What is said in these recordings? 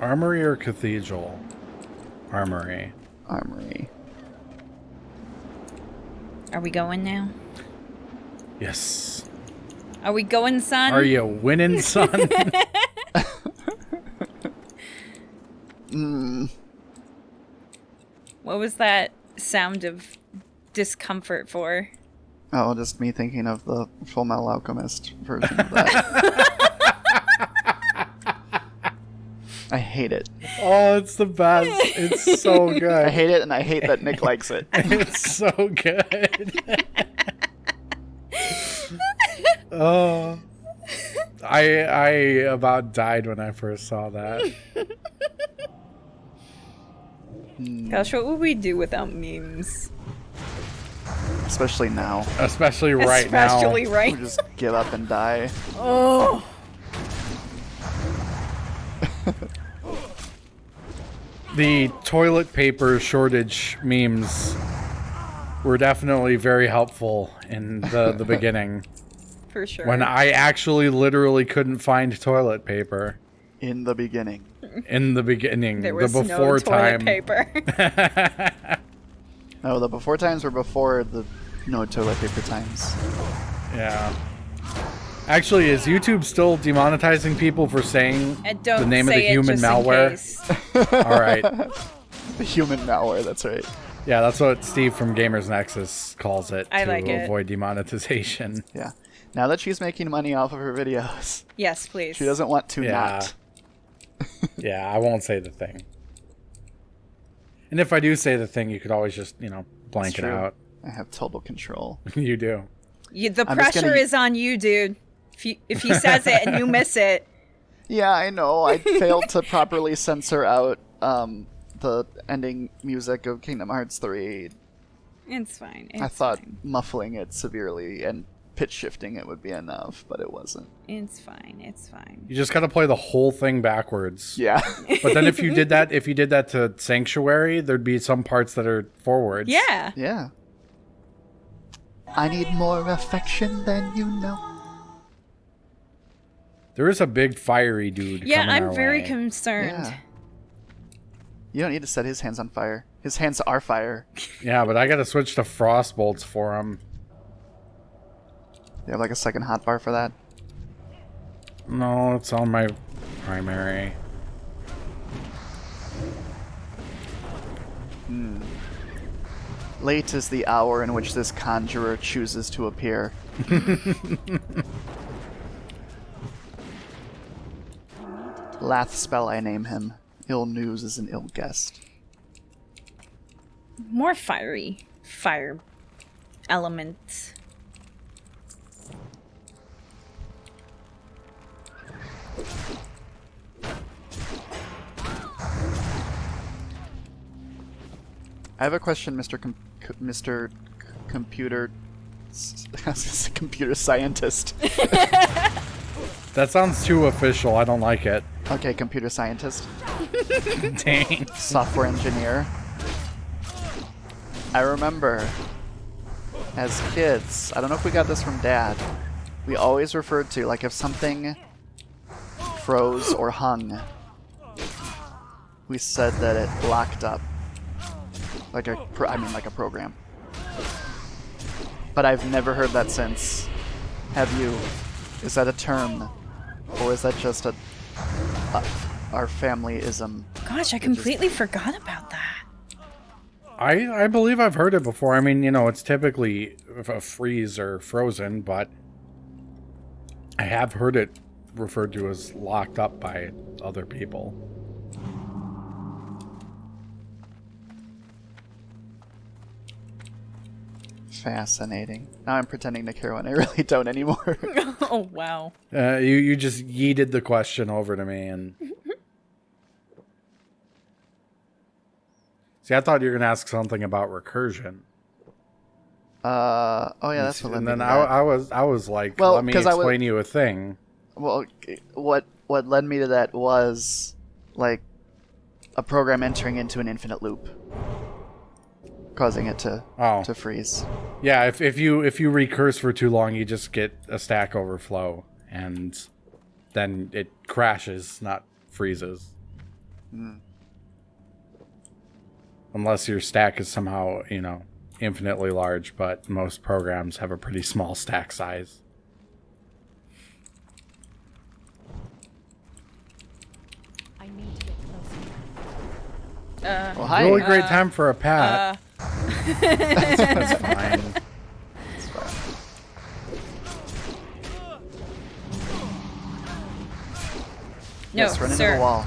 Armory or cathedral? Armory. Armory. Are we going now? Yes. Are we going, son? Are you winning, son? What was that sound of discomfort for? Oh, just me thinking of the Full Metal Alchemist version of that. I hate it. Oh, it's the best. It's so good. I hate it, and I hate that Nick likes it. It's so good. Oh, I about died when I first saw that. Gosh, what would we do without memes? Especially now. Especially right Especially now. right. We just give up and die. Oh. The toilet paper shortage memes were definitely very helpful in the beginning. For sure. When I actually literally couldn't find toilet paper. In the beginning. In the beginning. There was the before no toilet time. paper. No, the before times were before the no toilet paper times. Yeah. Actually, is YouTube still demonetizing people for saying And don't the name of say the it human just in malware? case. All right. The human malware, that's right. Yeah, that's what Steve from Gamers Nexus calls it I to like it. avoid demonetization. Yeah. Now that she's making money off of her videos, Yes, please. she doesn't want to Yeah. not. Yeah, I won't say the thing. And if I do say the thing, you could always just, blank it true. out. I have total control. You do. The I'm just pressure gonna- is on you, dude. If he says it and you miss it. Yeah, I know. I failed to properly censor out the ending music of Kingdom Hearts 3. It's fine. I thought muffling it severely and pitch shifting it would be enough, but it wasn't. It's fine. It's fine. You just got to play the whole thing backwards. Yeah. But then if you did that to Sanctuary, there'd be some parts that are forwards. Yeah. Yeah. I need more affection than you know. There is a big fiery dude. Yeah, coming I'm our very way. concerned. Yeah. You don't need to set his hands on fire. His hands are fire. Yeah, but I got to switch to frost bolts for him. You have like a second hotbar for that? No, it's on my primary. Late is the hour in which this conjurer chooses to appear. Lath spell I name him. Ill news is an ill guest. More fire elements. I have a question, Mr. Computer... computer scientist. That sounds too official. I don't like it. Okay, computer scientist. Dang. Software engineer. I remember, as kids, I don't know if we got this from Dad, we always referred to, like, if something froze or hung, we said that it locked up. Like a program. But I've never heard that since. Have you? Is that a term? Or is that just our family-ism? Gosh, I completely forgot about that. I believe I've heard it before. I mean, it's typically a freeze or frozen, but I have heard it referred to as locked up by other people. Fascinating. Now I'm pretending to care when I really don't anymore. Oh, wow. You just yeeted the question over to me, and see, I thought you were gonna ask something about recursion. Oh yeah, that's what. And then I was like, Well, let me 'cause explain you a thing. Well, what led me to that was like a program entering into an infinite loop, causing it to freeze. Yeah, if you recurse for too long, you just get a stack overflow, and then it crashes, not freezes. Unless your stack is somehow, infinitely large, but most programs have a pretty small stack size. I need to get closer. Well, hi. Really great time for a pat. That's fine. It's fine. No, Yes, run into sir. the wall.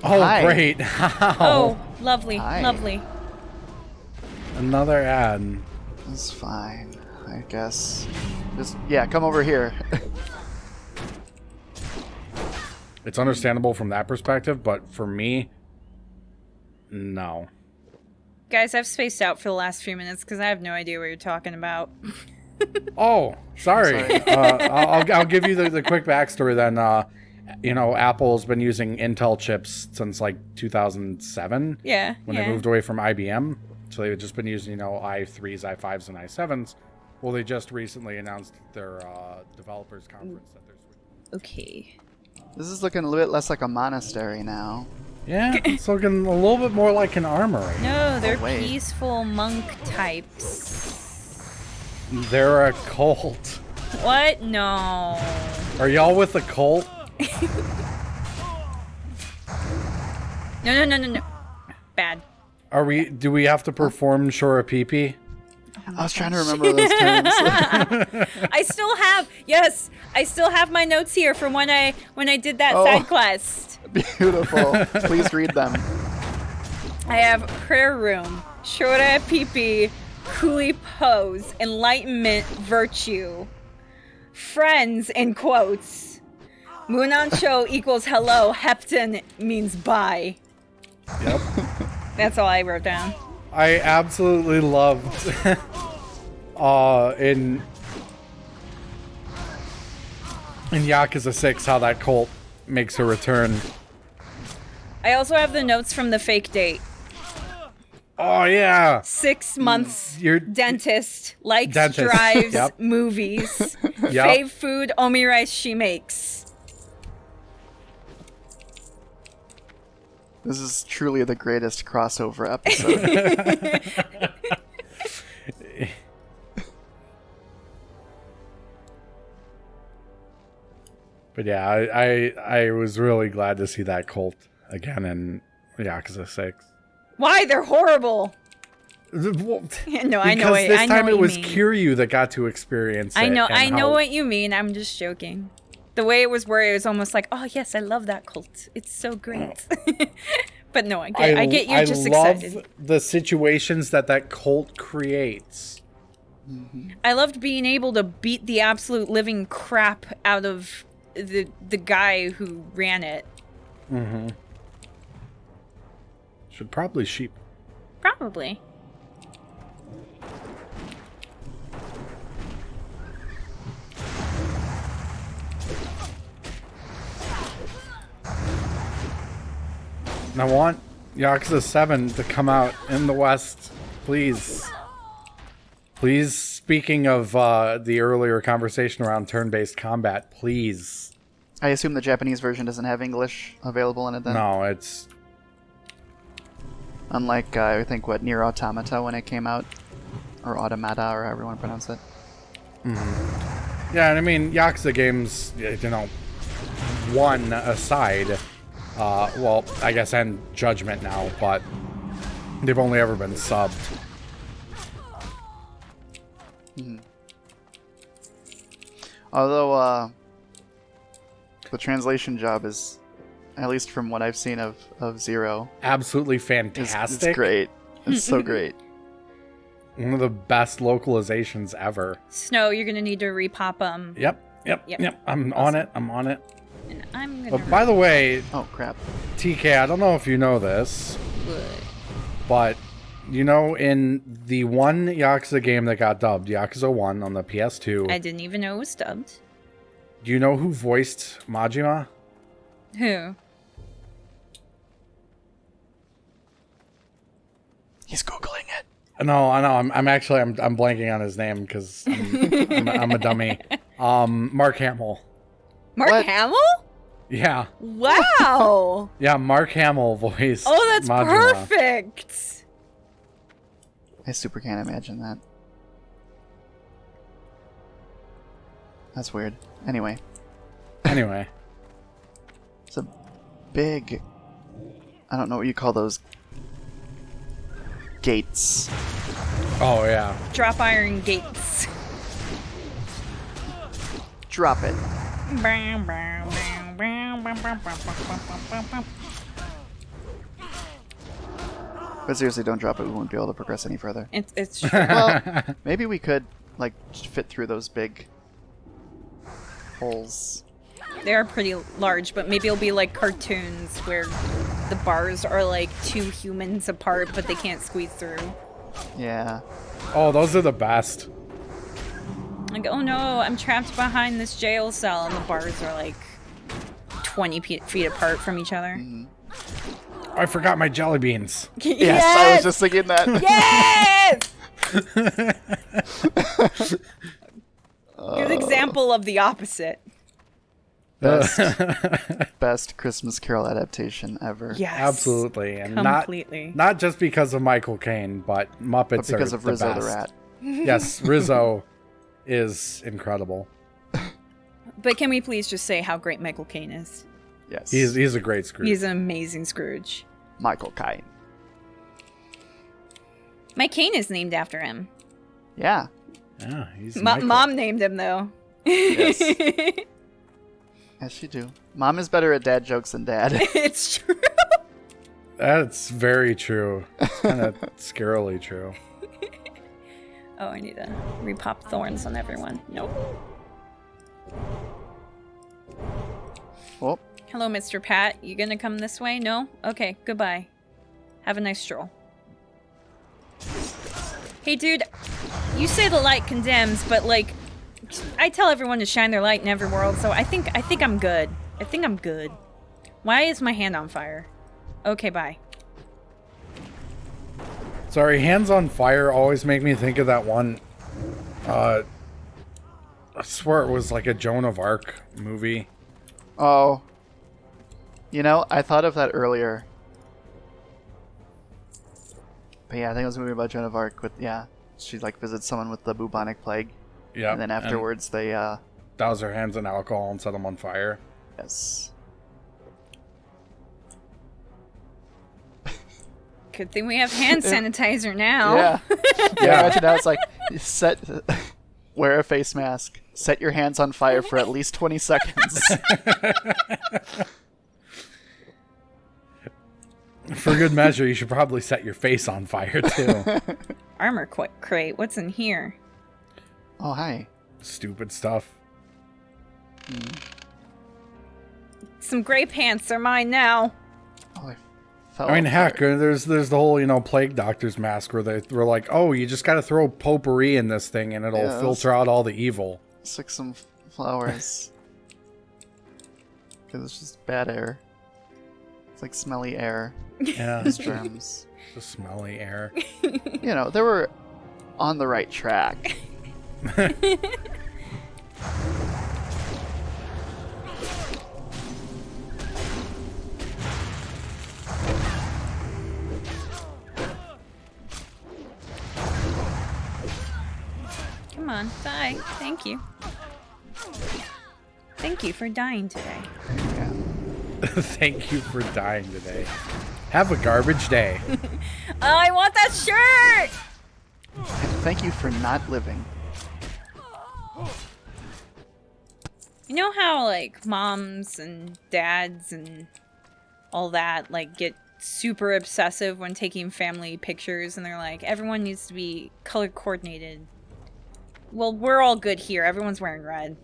Oh, Hi. great. Oh, lovely, Hi. lovely. Another ad. It's fine, I guess. Just, yeah, come over here. It's understandable from that perspective, but for me, no. Guys, I've spaced out for the last few minutes because I have no idea what you're talking about. Oh, sorry. Sorry. I'll give you the quick backstory then. Apple's been using Intel chips since like 2007 Yeah. when they moved away from IBM. So they've just been using, i3s, i5s, and i7s. Well, they just recently announced their developers conference that they're switching. Okay. This is looking a little bit less like a monastery now. Yeah, it's looking a little bit more like an armory. No, they're wait. peaceful monk types. They're a cult. What? No. Are y'all with the cult? No. Bad. Do we have to perform Shora Pee-Pee? I was trying to remember those terms. I still have my notes here from when I did that Oh. side quest. Beautiful. Please read them. I have prayer room, Shora Pipi, Kuli pose, enlightenment virtue, friends in quotes, Munancho equals hello, Hepton means bye. Yep. That's all I wrote down. I absolutely loved in Yakuza 6 how that cult makes a return. I also have the notes from the fake date. Oh yeah. 6 months, You're dentist, likes, Dentist. drives, Yep. movies, Yep. fave food, omi rice she makes. This is truly the greatest crossover episode. But yeah, I was really glad to see that cult again in Yakuza 6. Why? They're horrible. Well, No, I know because it. this I know time what it you was mean. Kiryu that got to experience it. I know and what you mean. I'm just joking. The way it was worded, it was almost like, oh yes, I love that cult. It's so great. But no, I get you're just excited. I love the situations that cult creates. I loved being able to beat the absolute living crap out of the guy who ran it. Mm-hmm. Should probably sheep. Probably. And I want Yakuza 7 to come out in the West, please. Please, speaking of the earlier conversation around turn-based combat, please. I assume the Japanese version doesn't have English available in it then? No, it's... Unlike, I think, Nier Automata when it came out? Or Automata, or however you want to pronounce it. Yeah, and I mean, Yakuza games, one aside, well, I guess, and Judgment now, but they've only ever been subbed. Although, the translation job is, at least from what I've seen of Zero, Absolutely is fantastic. it's great. It's so great. One of the best localizations ever. Snow, you're gonna need to repop them. Yep. I'm on it. And I'm gonna... But by the way, Oh, crap. TK, I don't know if you know this, but in the one Yakuza game that got dubbed, Yakuza 1 on the PS2, I didn't even know it was dubbed. do you know who voiced Majima? Who? He's Googling it. No, I know. I'm actually I'm blanking on his name because I'm a dummy. Mark Hamill. Mark What? Hamill? Yeah. Wow. Yeah, Mark Hamill voiced Oh, that's Majima. perfect. I super can't imagine that. That's weird. Anyway, Anyway. it's a big... I don't know what you call those gates. Oh, yeah. Drop iron gates. Drop it. But seriously, don't drop it. We won't be able to progress any further. It's true. Well, maybe we could, like, fit through those big holes. They are pretty large, but maybe it'll be like cartoons where the bars are like 2 humans apart, but they can't squeeze through. Yeah. Oh, those are the best. Like, oh no, I'm trapped behind this jail cell, and the bars are like 20 feet apart from each other. Mm-hmm. I forgot my jelly beans. Yes, I was just thinking that. Yes! Good example of the opposite. Best Christmas Carol adaptation ever. Yes. Absolutely. And completely. not just because of Michael Caine, but Muppets But because are of Rizzo the the best. Rat. Yes, Rizzo is incredible. But can we please just say how great Michael Caine is? Yes. He's a great Scrooge. He's an amazing Scrooge. Michael Caine. My cane is named after him. Yeah. Yeah, he's Michael. Mom named him, though. Yes. Yes, you do. Mom is better at dad jokes than dad. It's true. That's very true. It's kind of scarily true. Oh, I need to repop thorns on everyone. Nope. Oh, Hello, Mr. Pat. You gonna come this way? No? Okay, goodbye. Have a nice stroll. Hey, dude. You say the light condemns, but, like, I tell everyone to shine their light in every world, so I think I'm good. I think I'm good. Why is my hand on fire? Okay, bye. Sorry, Hands on Fire always make me think of that one. I swear it was like a Joan of Arc movie. oh. You know, I thought of that earlier. But yeah, I think it was a movie about Joan of Arc with, yeah. She, like, visits someone with the bubonic plague. Yeah. And then afterwards they, douse their hands in alcohol and set them on fire. yes. Good thing we have hand sanitizer now. Yeah. Yeah, imagine now it's like, wear a face mask, set your hands on fire for at least 20 seconds. For good measure, you should probably set your face on fire, too. Armor crate. What's in here? Oh, hi. Stupid stuff. Some gray pants are mine now. Oh, I fell I mean, heck, apart. there's the whole, plague doctor's mask where they were like, oh, you just got to throw potpourri in this thing and it'll Yeah, filter out all the evil. Stick some flowers. Because it's just bad air. It's like smelly air. Yeah, It's germs. the smelly air. You know, they were on the right track. Come on, die. Thank you. Thank you for dying today. Yeah. Thank you for dying today. Have a garbage day. Oh, I want that shirt! And thank you for not living. You know how, like, moms and dads and all that, like, get super obsessive when taking family pictures and they're like, everyone needs to be color coordinated. Well, we're all good here. Everyone's wearing red.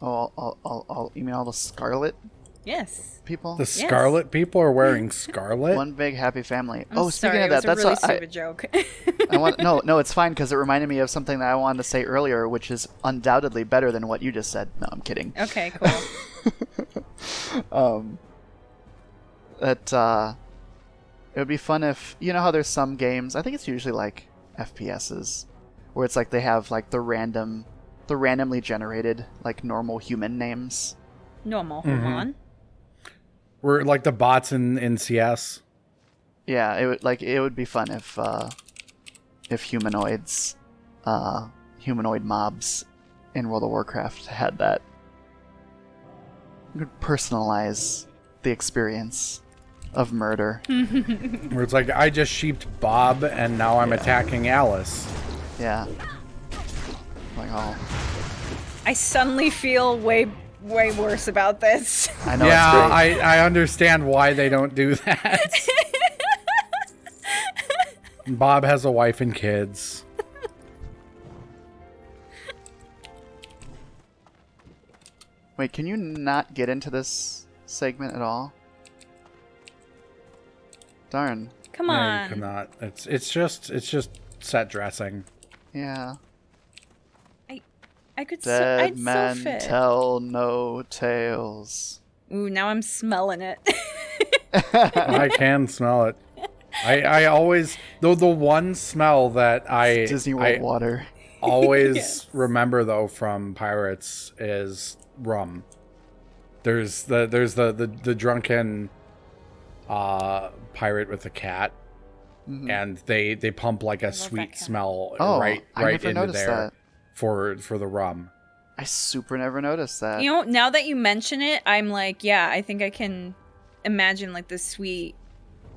Oh, I'll you mean all the scarlet Yes. people? The Scarlet people are wearing scarlet? One big happy family. I'm Oh, sorry, speaking of that, it that's was a really what stupid joke. I want. No, it's fine because it reminded me of something that I wanted to say earlier, which is undoubtedly better than what you just said. No, I'm kidding. Okay, cool. that it would be fun if, you know how there's some games, I think it's usually like FPSs, where it's like they have like the randomly generated like normal human names. Normal. Mm-hmm. Hold on. We're like the bots in CS. Yeah, it would be fun if humanoids, humanoid mobs in World of Warcraft had that. You could personalize the experience of murder. Where it's like, I just sheeped Bob, and now I'm attacking Alice. Yeah. Like, oh, I suddenly feel way worse about this. I know. Yeah, It's great. I understand why they don't do that. Bob has a wife and kids. Wait, can you not get into this segment at all? Darn. Come No, you on. cannot. It's just set dressing. Yeah. I could. Dead I'd men so fit. tell no tales. Ooh, now I'm smelling it. I can smell it. I always the one smell that I Disney World I water. always Yes. remember though from Pirates is rum. There's the drunken pirate with the cat, Mhm. and they pump like a love sweet that cat. smell Oh, right I never into noticed there that. for the rum. I super never noticed that. You know, now that you mention it, I'm like, yeah, I think I can imagine like the sweet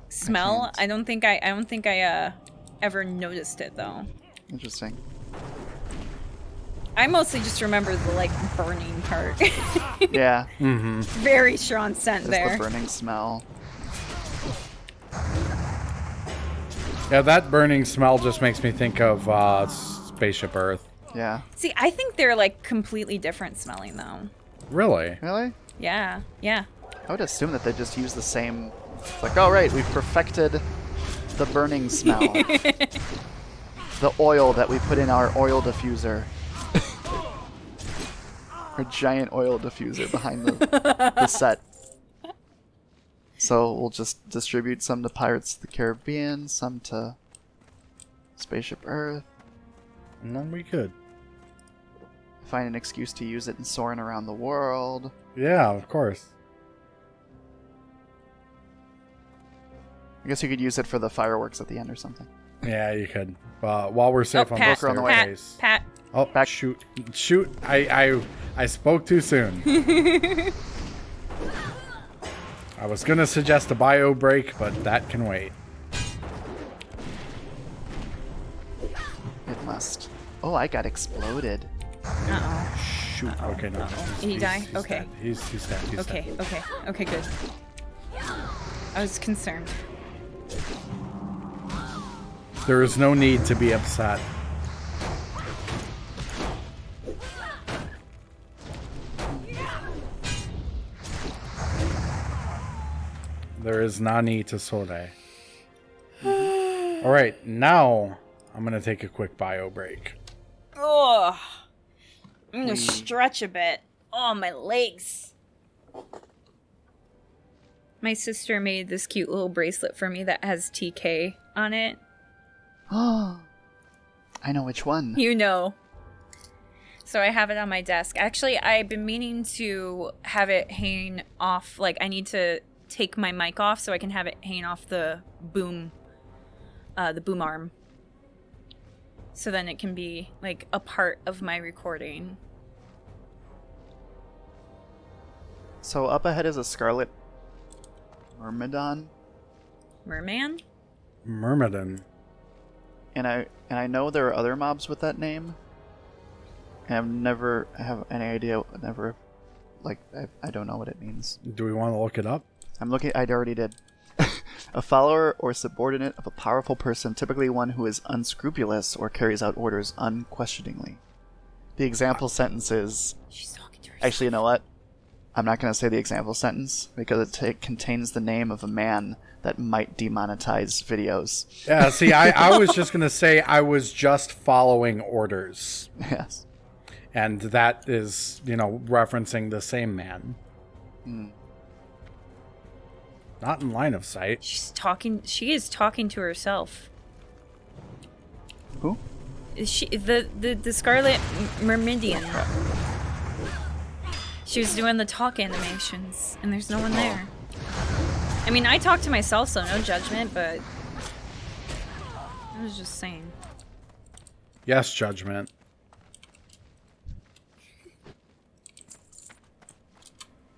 smell. can't. I don't think I ever noticed it though. Interesting. I mostly just remember the like burning part. Yeah, Mm-hmm. Very strong scent just there. the burning smell. Yeah, that burning smell just makes me think of Spaceship Earth. Yeah. See, I think they're like completely different smelling though. Really? Really? Yeah, yeah. I would assume that they just use the same. It's like, all right, we've perfected the burning smell. The oil that we put in our oil diffuser. Our giant oil diffuser behind the set. So we'll just distribute some to Pirates of the Caribbean, some to Spaceship Earth. No, we could. Find an excuse to use it in soaring around the world. Yeah, of course. I guess you could use it for the fireworks at the end or something. Yeah, you could. While we're safe Oh, on Pat, the on the way. staircase. Pat. Oh, Back. shoot. I spoke too soon. I was going to suggest a bio break, but that can wait. It must. Oh, I got exploded. Uh Shoot. Okay, no. Did he die? He's Okay. dead. He's dead. He's oh. Okay, dead. okay, good. I was concerned. There is no need to be upset. There is no need to sore. All right, now I'm going to take a quick bio break. Ugh. I'm gonna stretch a bit. Oh, my legs. My sister made this cute little bracelet for me that has TK on it. Oh, I know which one. You know. So I have it on my desk. Actually, I've been meaning to have it hang off. Like, I need to take my mic off so I can have it hang off the boom arm. So then it can be, like, a part of my recording. So up ahead is a Scarlet Myrmidon, Merman? Myrmidon. and I know there are other mobs with that name. And I've never have any idea. Never, like I don't know what it means. Do we want to look it up? I'm looking. I already did. A follower or subordinate of a powerful person, typically one who is unscrupulous or carries out orders unquestioningly. The example sentence is. She's talking to herself. Actually, you know what? I'm not going to say the example sentence because it contains the name of a man that might demonetize videos. Yeah, see, I was just going to say I was just following orders. Yes. And that is, referencing the same man. Not in line of sight. She's talking. She is talking to herself. Who? Is she the Scarlet Myrmidian? She was doing the talk animations, and there's no one there. I mean, I talk to myself, so no judgment, but I was just saying. Yes, judgment.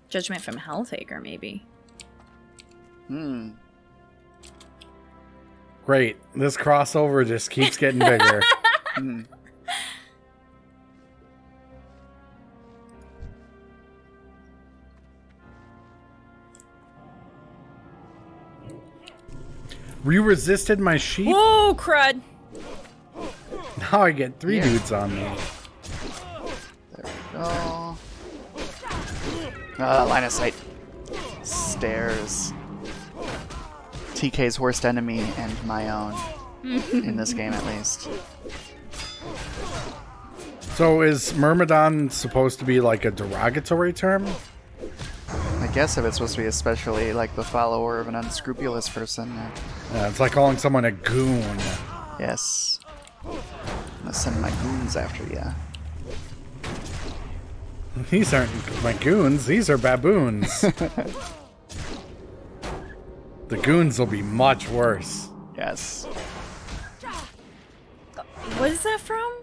Judgment from Helltaker, maybe. Great. This crossover just keeps getting bigger. Resisted my sheep. Whoa, crud! Now I get 3 dudes on me. There we go. Line of sight. Stairs. TK's worst enemy and my own. In this game, at least. So is Myrmidon supposed to be like a derogatory term? I guess if it's supposed to be especially like the follower of an unscrupulous person. Yeah, it's like calling someone a goon. Yes. I'm gonna send my goons after ya. These aren't my goons, these are baboons. The goons will be much worse. Yes. What is that from?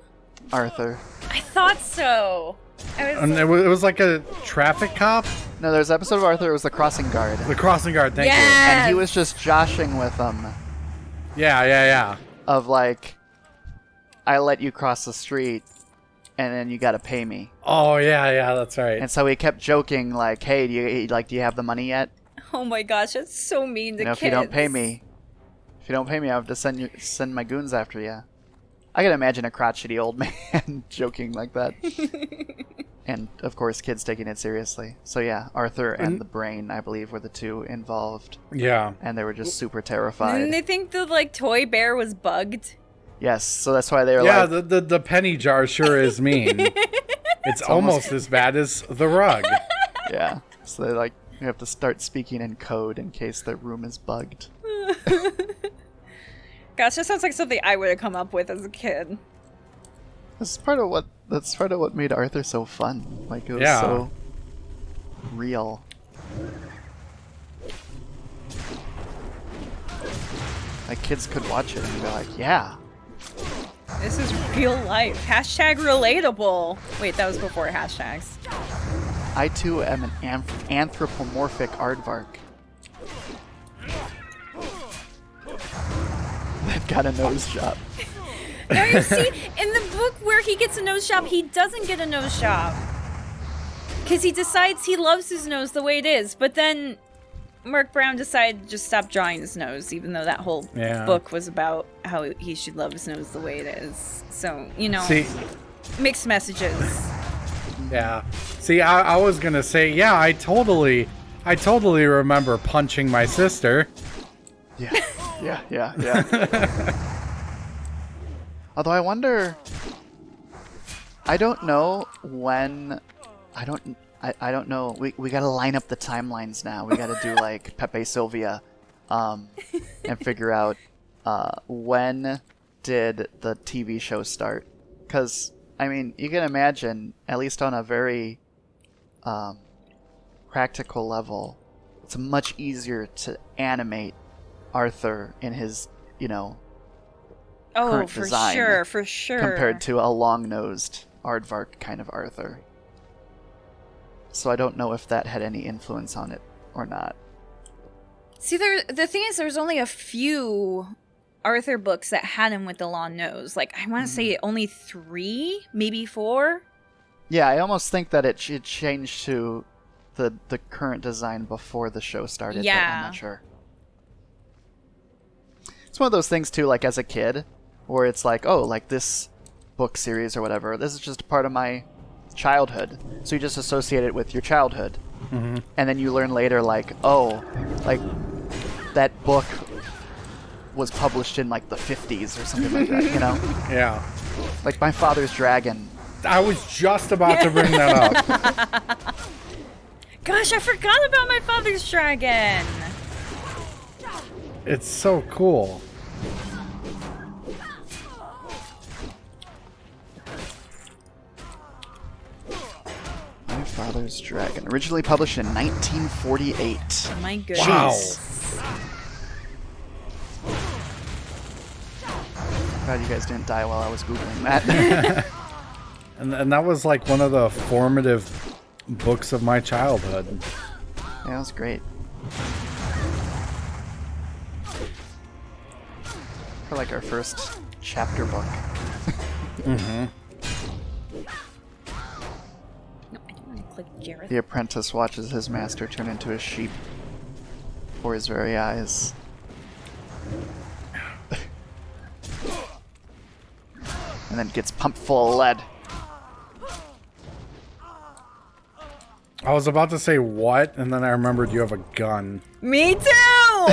Arthur. I thought so. And it was like a traffic cop? No, there's an episode of Arthur, it was the crossing guard. The crossing guard, thank And he was just joshing with them. you. Yeah. Of like, I let you cross the street, and then you gotta pay me. Oh, yeah, that's right. And so he kept joking like, hey, do you have the money yet? Oh my gosh, that's so mean to You know, kids. if you don't pay me, I have to send my goons after you. I can imagine a crotchety old man joking like that. And, of course, kids taking it seriously. So, yeah, Arthur and the Brain, I believe, were the two involved. Yeah. And they were just super terrified. Didn't they think the, like, toy bear was bugged? Yes, so that's why they were Yeah, like... the penny jar sure is mean. It's almost as bad as the rug. Yeah, so they like, you have to start speaking in code in case their room is bugged. Gosh, that sounds like something I would have come up with as a kid. That's part of what made Arthur so fun. Like, it was Yeah. so real. Like, kids could watch it and be like, yeah. This is real life. Hashtag relatable. Wait, that was before hashtags. I too am an anthropomorphic aardvark. That got a nose job. Now you see, in the book where he gets a nose job, he doesn't get a nose job. Because he decides he loves his nose the way it is. But then Mark Brown decided to just stop drawing his nose, even though that whole book was about how he should love his nose the way it is. So, you know, mixed messages. Yeah. See, I was going to say, yeah, I totally remember punching my sister. Yeah. Although I wonder, I don't know when, I don't know. We gotta line up the timelines now. We gotta do like Pepe Sylvia, and figure out when did the TV show start? Because I mean, you can imagine, at least on a very practical level, it's much easier to animate Arthur in his, current design. For sure. Compared to a long-nosed aardvark kind of Arthur. So I don't know if that had any influence on it or not. See, the thing is, there's only a few Arthur books that had him with the long nose. Like, I want to say only 3, maybe 4. Yeah, I almost think that it changed to the current design before the show started. Yeah. But I'm not sure. It's one of those things, too, like as a kid, where it's like, oh, like this book series or whatever, this is just a part of my childhood. So you just associate it with your childhood. Mm-hmm. And then you learn later, like, oh, like that book was published in like the 50s or something like that, Yeah. Like My Father's Dragon. I was just about to bring that up. Gosh, I forgot about My Father's Dragon. It's so cool. My Father's Dragon. Originally published in 1948. Oh my goodness. Wow. Glad you guys didn't die while I was Googling that. And that was like one of the formative books of my childhood. Yeah, that was great. For like our first chapter book. Mm-hmm. No, I don't want to click Jareth. The apprentice watches his master turn into a sheep before his very eyes. And then gets pumped full of lead. I was about to say what, and then I remembered you have a gun. Me too!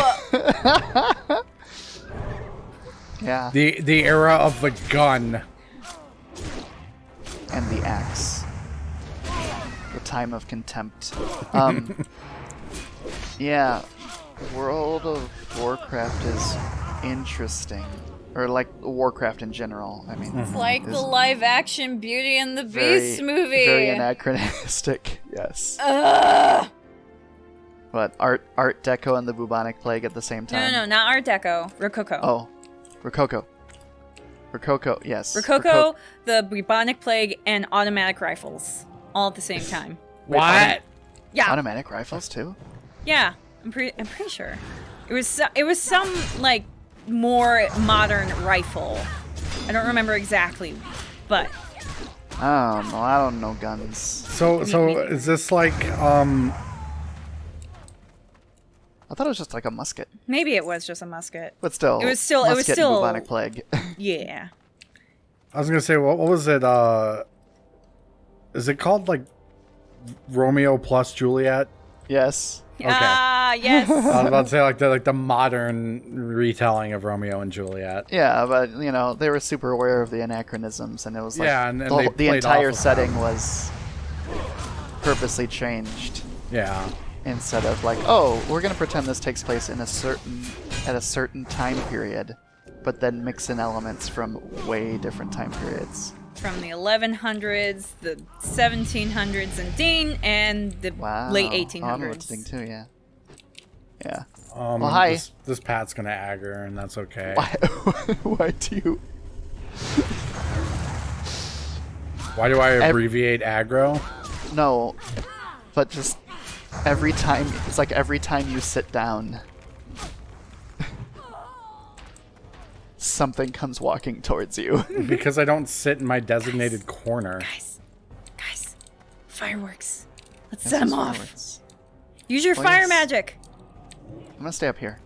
Yeah. The era of the gun. And the axe. The time of contempt. Yeah. World of Warcraft is interesting. Or like Warcraft in general. I mean, It's like the is live-action Beauty and the very, Beast movie. very anachronistic. Yes. Ugh. But Art Deco and the bubonic plague at the same time. No, not Art Deco. Rococo. Oh, Rococo. Rococo, yes. Rococo, the bubonic plague, and automatic rifles, all at the same time. What? Yeah, Automatic rifles too. yeah. I'm pretty sure. It was some like more modern rifle. I don't remember exactly, but I don't know guns. So is this like I thought it was just like a musket, maybe it was just a musket. but still, It was still- musket and bubonic plague. Yeah. I was gonna say what was it? Is it called like Romeo plus Juliet? Yes. Okay. Ah, yes. I was about to say like the modern retelling of Romeo and Juliet. Yeah, but you know they were super aware of the anachronisms, and it was like Yeah, and they the played entire off of setting them. was purposely changed. Yeah. Instead of like, oh, we're gonna pretend this takes place in at a certain time period, but then mix in elements from way different time periods. From the 1100s, the 1700s and Dean, and the Wow. late Oh, I know what to 1800s. think too. Yeah. Yeah. Well, hi. This Pat's gonna agger, and that's okay. Why? Why do you? Why do I abbreviate aggro? No, but just every time it's like every time you sit down, something comes walking towards you. Because I don't sit in my designated corner. Guys, fireworks. Let's set them off. Fireworks. Use your Oh, fire yes. magic. I'm gonna stay up here.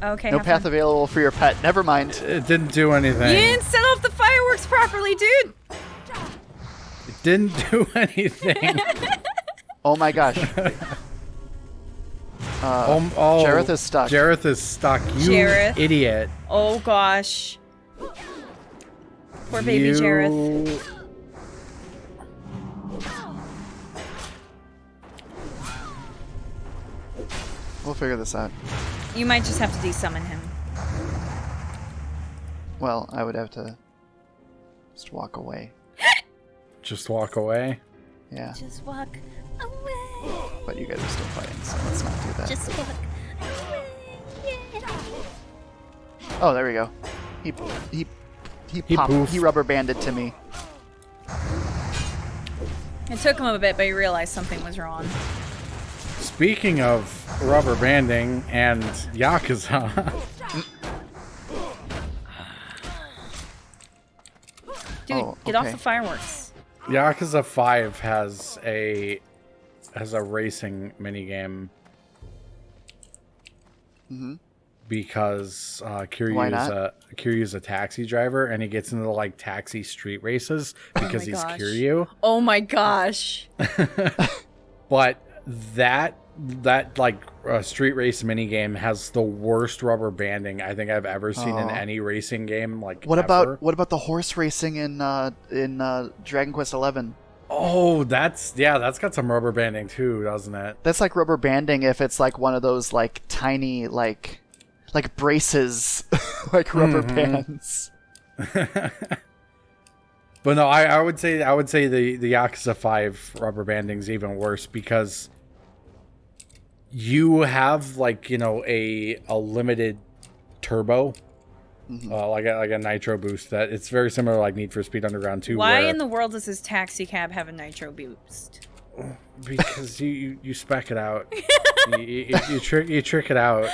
Okay. No have path fun. available for your pet. Never mind. It didn't do anything. You didn't set off the fireworks properly, dude. It didn't do anything. Oh my gosh. oh, Jareth is stuck. Jareth is stuck. You Jareth. idiot. Oh gosh. Poor baby You- Jareth. We'll figure this out. You might just have to desummon him. Well, I would have to just walk away. Just walk away. Yeah, Just walk away. but you guys are still fighting, so let's not do that. Just walk away. Yeah. Oh, there we go. He popped. poofed. He rubber banded to me. It took him a bit, but he realized something was wrong. Speaking of rubber banding and Yakuza, Dude, Oh, get off okay. the fireworks. Yakuza 5 has a racing minigame. Mm-hmm. Because Why Kiryu's a taxi driver, and he gets into like taxi street races because he's gosh. Kiryu. Oh my gosh. But that like street race minigame has the worst rubber banding I think I've ever seen in Oh. any racing game. Like What ever. about the horse racing in Dragon Quest XI? Oh, that's got some rubber banding too, doesn't it? That's like rubber banding if it's like one of those like tiny like braces, like rubber bands. But no, I would say the Yakuza 5 rubber banding's even worse because you have like, you know, a limited turbo, like a nitro boost that it's very similar to like Need for Speed Underground 2. Why where, in the world does this taxi cab have a nitro boost? because you spec it out, you trick it out,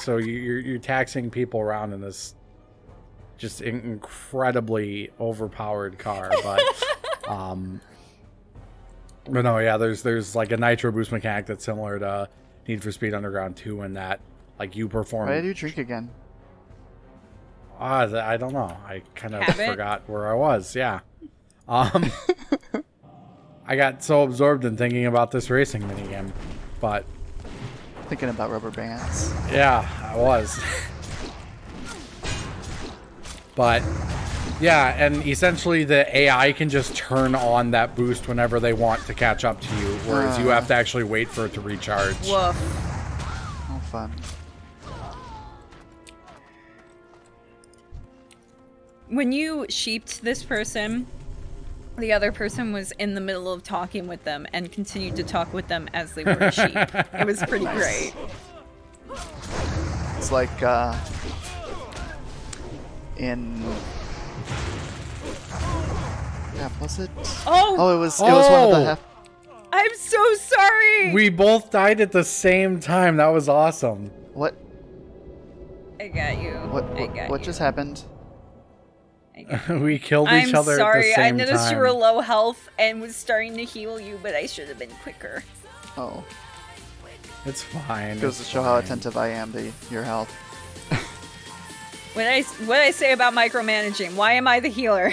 so you're taxing people around in this just incredibly overpowered car, but no, yeah, there's like a nitro boost mechanic that's similar to Need for Speed Underground 2 in that like you perform. Why did you drink again? I don't know. I kind of Habit? forgot where I was. Yeah. I got so absorbed in thinking about this racing minigame, but Thinking about rubber bands. yeah, I was. But yeah, and essentially the AI can just turn on that boost whenever they want to catch up to you, whereas you have to actually wait for it to recharge. Woof. Oh, fun. When you sheeped this person, the other person was in the middle of talking with them and continued to talk with them as they were a sheep. It was pretty great. It's like in. Yeah, was it? Oh! It was one of the. Oh! I'm so sorry! We both died at the same time. That was awesome. What? I got you. What just happened? We killed each other I'm sorry. at the same I noticed time. you were low health and was starting to heal you, but I should have been quicker. Oh, It's fine. goes to it's show how fine. attentive I am to your health. What I say about micromanaging? Why am I the healer?